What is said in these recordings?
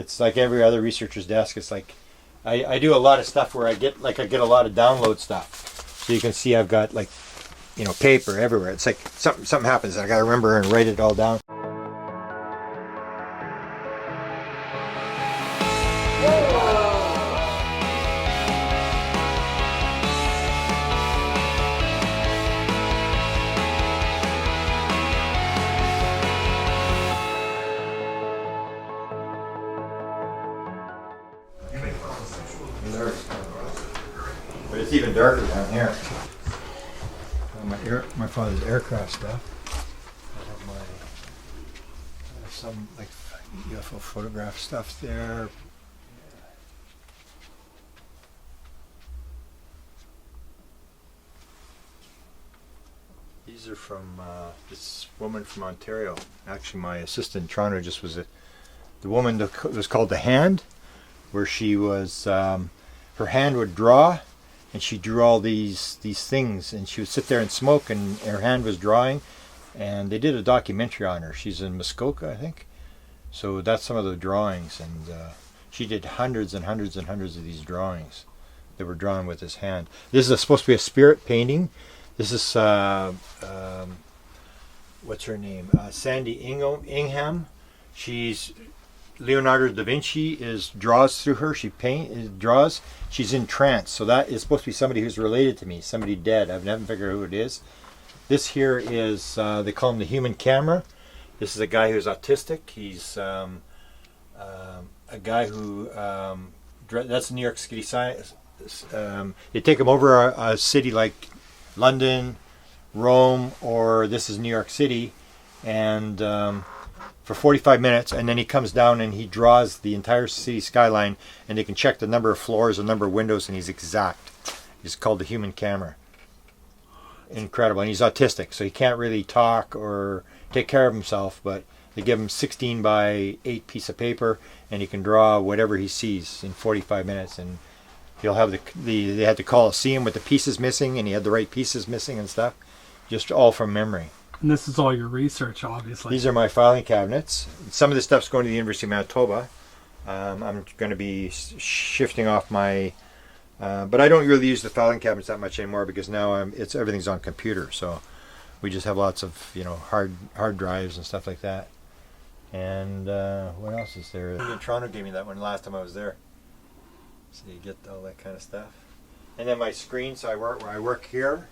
it's like every other researcher's desk. It's like I do a lot of stuff where I get a lot of download stuff. So you can see I've got like, you know, paper everywhere. It's like something happens and I got to remember and write it all down. But it's even darker down here. My father's aircraft stuff. I have some like UFO photograph stuff there. These are from this woman from Ontario. Actually, my assistant in Toronto just was the woman that was called the Hand, where she was her hand would draw. And she drew all these things, and she would sit there and smoke, and her hand was drawing. And they did a documentary on her. She's in Muskoka, I think. So that's some of the drawings, and she did hundreds and hundreds and hundreds of these drawings that were drawn with his hand. This is supposed to be a spirit painting. This is what's her name? Sandy Ingham. She's Leonardo da Vinci draws through her. She draws. She's in trance. So that is supposed to be somebody who's related to me, somebody dead. I haven't figured out who it is. This here is they call him the human camera. This is a guy who's autistic. He's a guy who that's New York City science. They take him over a city like London, Rome, or this is New York City, and for 45 minutes, and then he comes down and he draws the entire city skyline, and they can check the number of floors, the number of windows, and he's exact. He's called the human camera. Incredible. And he's autistic, so he can't really talk or take care of himself, but they give him 16 by 8 piece of paper, and he can draw whatever he sees in 45 minutes, and he'll have they had to see him with the pieces missing, and he had the right pieces missing and stuff, just all from memory. And this is all your research, obviously. These are my filing cabinets. Some of this stuff's going to the University of Manitoba. I'm going to be shifting off my, but I don't really use the filing cabinets that much anymore because now everything's on computer. So we just have lots of hard drives and stuff like that. And what else is there? Toronto gave me that one last time I was there. So you get all that kind of stuff. And then my screen. So I work here.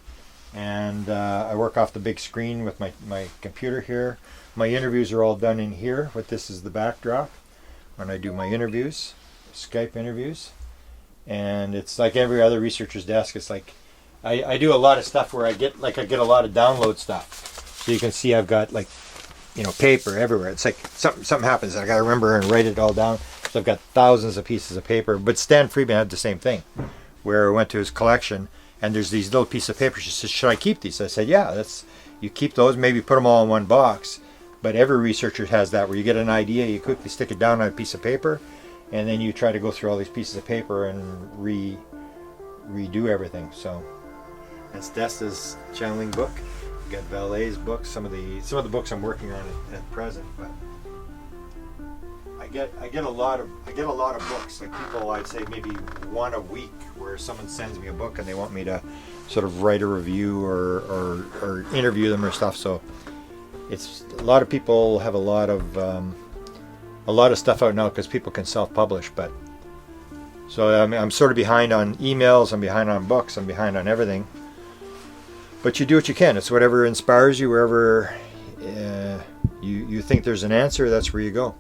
And I work off the big screen with my computer here. My interviews are all done in here, but this is the backdrop when I do my interviews, Skype interviews. And it's like every other researcher's desk. It's like I do a lot of stuff where I get a lot of download stuff. So you can see I've got paper everywhere. It's like something happens and I got to remember and write it all down. So I've got thousands of pieces of paper. But Stan Freeman had the same thing, where I went to his collection. And there's these little pieces of paper. She says, "Should I keep these?" I said, "Yeah, you keep those. Maybe put them all in one box." But every researcher has that, where you get an idea, you quickly stick it down on a piece of paper, and then you try to go through all these pieces of paper and redo everything. So that's Desta's channeling book. We've got Valet's book. Some of the books I'm working on at present, but I get a lot of books. Like people, I'd say maybe one a week, where someone sends me a book and they want me to sort of write a review or interview them or stuff. So it's a lot of people have a lot of stuff out now because people can self-publish. But so I'm sort of behind on emails. I'm behind on books. I'm behind on everything. But you do what you can. It's whatever inspires you. Wherever you think there's an answer, that's where you go.